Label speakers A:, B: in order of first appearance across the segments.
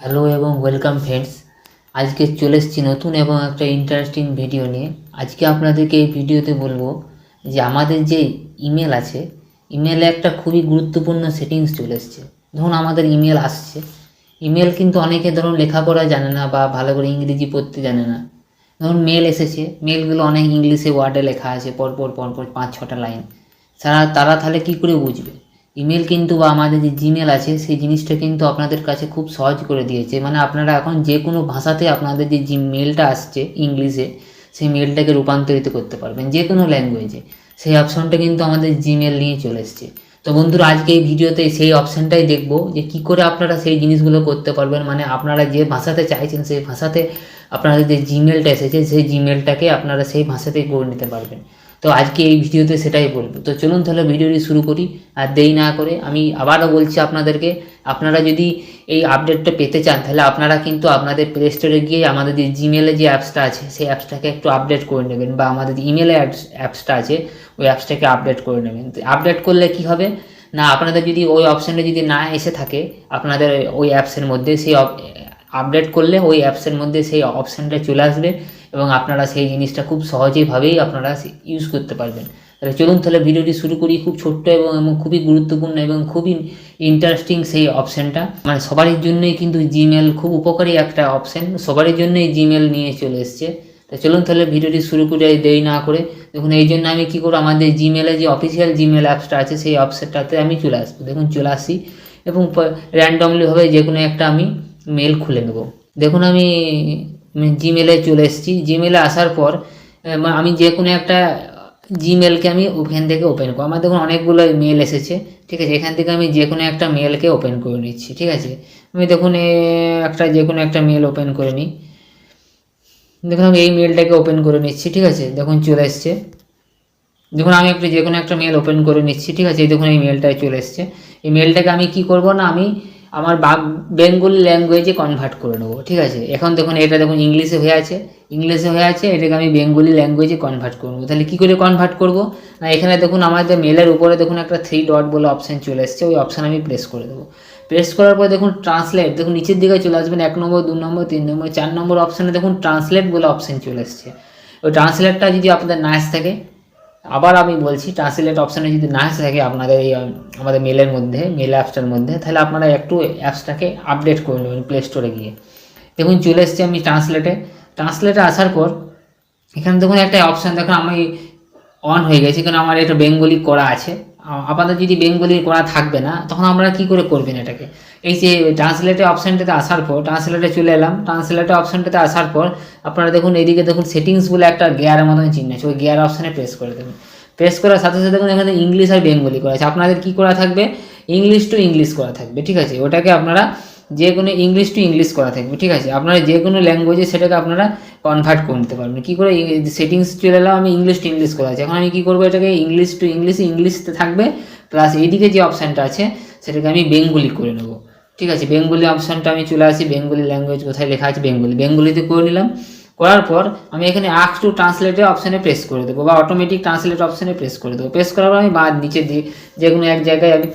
A: Hello এবং welcome friends. আজকে চলে এসেছি নতুন এবং একটা ইন্টারেস্টিং ভিডিও নিয়ে। আজকে আপনাদেরকে এই ভিডিওতে বলবো যে আমাদের যে ইমেল আছে, ইমেলে একটা খুবই গুরুত্বপূর্ণ সেটিংস চলে এসেছে। ধরুন আমাদের ইমেল আসছে, ইমেল কিন্তু অনেকে ধরুন লেখাপড়া জানে না বা ভালো করে ইংরেজি পড়তে জানে না। ধরুন মেল এসেছে, মেলগুলো অনেক ইংলিশে ওয়ার্ডে লেখা আছে, পরপর পরপর 5-6টা লাইন। তারা তাহলে কী করে বুঝবে? ইমেল কিন্তু বা আমাদের যে জিমেল আছে সেই জিনিসটা কিন্তু আপনাদের কাছে খুব সহজ করে দিয়েছে। মানে আপনারা এখন যে কোনো ভাষাতে আপনাদের যে মেলটা আসছে ইংলিশে, সেই মেলটাকে রূপান্তরিত করতে পারবেন যে কোনো ল্যাঙ্গুয়েজে। সেই অপশনটা কিন্তু আমাদের জিমেল নিয়ে চলে এসছে। তো বন্ধুরা, আজকে এই ভিডিওতে সেই অপশানটাই দেখবো যে কী করে আপনারা সেই জিনিসগুলো করতে পারবেন। মানে আপনারা যে ভাষাতে চাইছেন সেই ভাষাতে আপনাদের যে জিমেলটা এসেছে সেই জিমেলটাকে আপনারা সেই ভাষাতেই করে নিতে পারবেন। তো আজকে এই ভিডিওতে সেটাই বলবো। তো চলুন তাহলে ভিডিওটি শুরু করি। আর দেরি না করে আমি আবারও বলছি আপনাদেরকে, আপনারা যদি এই আপডেটটা পেতে চান তাহলে আপনারা কিন্তু আপনাদের প্লে স্টোরে গিয়ে আমাদের যে জিমেলে যে অ্যাপসটা আছে সেই অ্যাপসটাকে একটু আপডেট করে নেবেন, বা আমাদের ইমেলে অ্যাপসটা আছে ওই অ্যাপসটাকে আপডেট করে নেবেন। আপডেট করলে কি হবে না, আপনাদের যদি ওই অপশানটা যদি না এসে থাকে আপনাদের ওই অ্যাপসের মধ্যে, সেই আপডেট করলে ওই অ্যাপসের মধ্যে সেই অপশানটা চলে আসবে এবং আপনারা সেই জিনিসটা খুব সহজেভাবেই আপনারা ইউজ করতে পারবেন। তাহলে চলুন তাহলে ভিডিওটি শুরু করি। খুব ছোট্ট এবং খুবই গুরুত্বপূর্ণ এবং খুবই ইন্টারেস্টিং সেই অপশানটা। মানে সবারই জন্যই কিন্তু জিমেল খুব উপকারী একটা অপশান, সবারই জন্যই জিমেল নিয়ে চলে এসছে। তো চলুন তাহলে ভিডিওটি শুরু করে দেরি না করে। দেখুন এই জন্য আমি কী করবো, আমাদের জিমেলে যে অফিসিয়াল জিমেল অ্যাপসটা আছে সেই অপশানটাতে আমি চলে আসবো। দেখুন চলে আসি এবং র্যান্ডমলিভাবে যে কোনো একটা আমি মেল খুলে নেব। দেখুন আমি জিমেলে চলে এসেছি। জিমেলে আসার পর আমি যে কোনো একটা জিমেলকে আমি ওখান থেকে ওপেন করবো। আমার দেখুন অনেকগুলো মেল এসেছে, ঠিক আছে। এখান থেকে আমি যে কোনো একটা মেলকে ওপেন করে নিচ্ছি, ঠিক আছে। আমি দেখুন যে কোনো একটা মেল ওপেন করে নিই। দেখুন আমি এই মেলটাকে ওপেন করে নিচ্ছি, ঠিক আছে। দেখুন চলে এসছে। দেখুন আমি যে কোনো একটা মেল ওপেন করে নিচ্ছি, ঠিক আছে। এই দেখুন এই মেলটাই চলে এসছে। এই মেলটাকে আমি কি করব না, আমি আমার বেঙ্গলি ল্যাঙ্গুয়েজে কনভার্ট করে নেবো, ঠিক আছে। এখন দেখুন এটা দেখুন ইংলিশে হয়ে আছে, এটাকে আমি বেঙ্গলি ল্যাঙ্গুয়েজে কনভার্ট করবো। তাহলে কী করে কনভার্ট করব না, এখানে দেখুন আমাদের মেলের উপরে দেখুন একটা 3 ডট বলে অপশান চলে এসছে, ওই অপশান আমি প্রেস করে দেবো। প্রেস করার পর দেখুন ট্রান্সলেট, দেখুন নিচের দিকে চলে আসবেন 1 নম্বর 2 নম্বর 3 নম্বর 4 নম্বর অপশানে দেখুন ট্রান্সলেট বলে অপশান চলে এসছে। ওই ট্রান্সলেটটা যদি আপনাদের না এসে থাকে, আবার আমি বলছি ট্রান্সলেট অপশানে যদি না এসে থাকে আপনাদের এই আমাদের মেলের মধ্যে, মেল অ্যাপসটার মধ্যে, তাহলে আপনারা একটু অ্যাপসটাকে আপডেট করে নেবেন প্লে স্টোরে গিয়ে। দেখুন চলে এসেছি আমি ট্রান্সলেটে আসার পর এখানে দেখুন একটা অপশান দেখুন আমি অন হয়ে গেছে, কারণ আমার এটা বেঙ্গলি করা আছে। আপনাদের যদি বেঙ্গলি করা থাকবে না তখন আপনারা কী করে করবেন এটাকে, এই যে ট্রান্সলেটে অপশানটাতে আসার পর ট্রান্সলেটে চলে এলাম। ট্রান্সলেটে অপশানটাতে আসার পর আপনারা দেখুন এইদিকে দেখুন সেটিংস বলে একটা গিয়ারের মতন চিহ্ন আছে, ওই গিয়ার অপশানে প্রেস করে দেবেন। প্রেস করার সাথে সাথে দেখুন এখানে ইংলিশ আর বেঙ্গলি করা আছে, আপনাদের কী করা থাকবে, ইংলিশ টু ইংলিশ করা থাকবে, ঠিক আছে। ওটাকে আপনারা যে কোনো ইংলিশ টু ইংলিশ করা থাকবে, ঠিক আছে। আপনারা যে কোনো ল্যাঙ্গুয়েজে সেটাকে আপনারা কনভার্ট করে নিতে পারবেন। কী করে, সেটিংস চলে এলাম, আমি ইংলিশ টু ইংলিশ করা আছে। এখন আমি কী করবো, এটাকে ইংলিশ টু ইংলিশতে থাকবে, প্লাস এইদিকে যে অপশানটা আছে সেটাকে আমি বেঙ্গলি করে নেবো, ঠিক আছে। বেঙ্গলি অপশানটা আমি চলে আসি, বেঙ্গলি ল্যাঙ্গুয়েজ কোথায় লেখা আছে বেঙ্গলিতে করে নিলাম। করার পর আমি এখানে আস্ক টু ট্রান্সলেটের অপশানে প্রেস করে দেবো, বা অটোমেটিক ট্রান্সলেট অপশানে প্রেস করে দেবো। প্রেস করার পর আমি নিচে দিয়ে যে কোনো এক জায়গায় আমি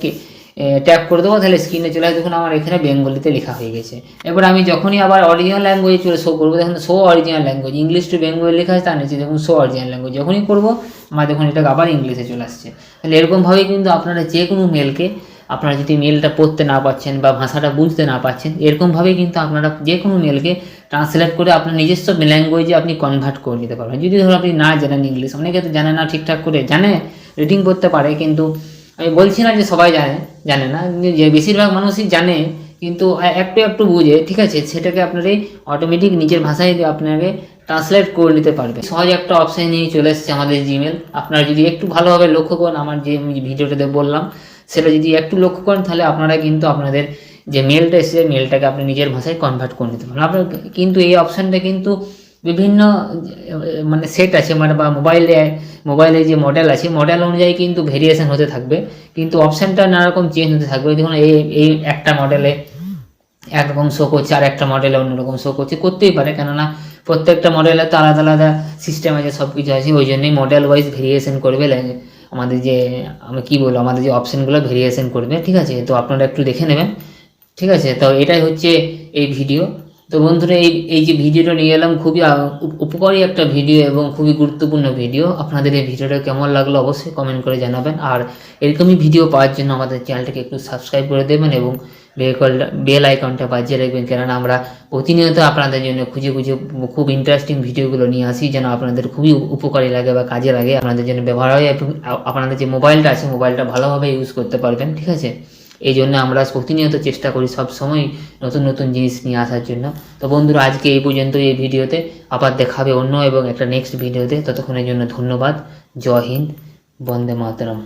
A: ট্যাপ করে দেবো, তাহলে স্ক্রিনে চলে আসবে। দেখুন আমার এখানে বেঙ্গলিতে লেখা হয়ে গেছে। এবার আমি যখনই আবার অরিজিনাল ল্যাঙ্গুয়েজে চলে শো করবো, দেখুন show original language, English to Bengali লেখা আছে, তার নিচে দেখুন শো অরিজিনাল ল্যাঙ্গুয়েজ। যখনই করবো আমার দেখুন এটাকে আবার ইংলিশে চলে আসছে। তাহলে এরকমভাবেই কিন্তু আপনারা যে কোনো মেলকে, আপনারা যদি মেলটা পড়তে না পারছেন বা ভাষাটা বুঝতে না পারছেন, এরকমভাবেই কিন্তু আপনারা যে কোনো মেলকে ট্রান্সলেট করে আপনার নিজস্ব ল্যাঙ্গুয়েজে আপনি কনভার্ট করে নিতে পারবেন। যদি ধরুন আপনি না জানেন ইংলিশ, অনেকে তো জানে না ঠিকঠাক করে, জানে রিডিং করতে পারে, কিন্তু আমি বলছি না যে সবাই জানে না, যে বেশিরভাগ মানুষই জানে কিন্তু একটু একটু বুঝে, ঠিক আছে। সেটাকে আপনারা অটোমেটিক নিজের ভাষায় আপনাকে ট্রান্সলেট করে নিতে পারবে। সহজ একটা অপশান নিয়ে চলে এসেছে আমাদের জিমেল। আপনারা যদি একটু ভালোভাবে লক্ষ্য করেন, আমার যে ভিডিওটাতে বললাম সেটা যদি একটু লক্ষ্য করেন, তাহলে আপনারা কিন্তু আপনাদের যে মেলটা এসেছে মেলটাকে আপনি নিজের ভাষায় কনভার্ট করে নিতে পারেন। আপনার কিন্তু এই অপশানটা কিন্তু বিভিন্ন মানে সেট আছে, মানে বা মোবাইলে যে মডেল আছে, মডেল অনুযায়ী কিন্তু ভেরিয়েশন হতে থাকবে, কিন্তু অপশানটা নানারকম চেঞ্জ হতে থাকবে। দেখুন এই একটা মডেলে একরকম শো করছে, আর একটা মডেলে অন্যরকম শো করছে, করতেই পারে, কেননা প্রত্যেকটা মডেলে তো আলাদা আলাদা সিস্টেম আছে, সব কিছু আছে, ওই জন্যই মডেল ওয়াইজ ভেরিয়েশন করবে আমাদের যে, আমি কী বলবো, আমাদের যে অপশানগুলো ভেরিয়েশন করবে, ঠিক আছে। তো আপনারা একটু দেখে নেবেন। ঠিক আছে, তো এটাই হচ্ছে এই ভিডিও। তো বন্ধুরা, এই যে ভিডিওটা নিয়ে এলাম, খুবই উপকারী একটা ভিডিও এবং খুবই গুরুত্বপূর্ণ ভিডিও। আপনাদের এই ভিডিওটা কেমন লাগলো অবশ্যই কমেন্ট করে জানাবেন, আর এরকমই ভিডিও পাওয়ার জন্য আমাদের চ্যানেলটাকে একটু সাবস্ক্রাইব করে দেবেন এবং বেল আইকনটা বাজিয়ে রাখবেন, কেননা আমরা প্রতিনিয়ত আপনাদের জন্য খুঁজে খুঁজে খুব ইন্টারেস্টিং ভিডিওগুলো নিয়ে আসি, যেন আপনাদের খুবই উপকারী লাগে বা কাজে লাগে, আপনাদের জন্য ব্যবহার হয় এবং আপনাদের যে মোবাইলটা আছে মোবাইলটা ভালোভাবে ইউজ করতে পারবেন। ঠিক আছে, এই জন্য আমরা প্রতিনিয়ত চেষ্টা করি সব সময় নতুন নতুন জিনিস নিয়ে আসার জন্য। তো বন্ধুরা, আজকে এই পর্যন্ত এই ভিডিওতে, আবার দেখাবে অন্য এবং একটা নেক্সট ভিডিওতে। ততক্ষণের জন্য ধন্যবাদ। জয় হিন্দ, বন্দে মাতরম।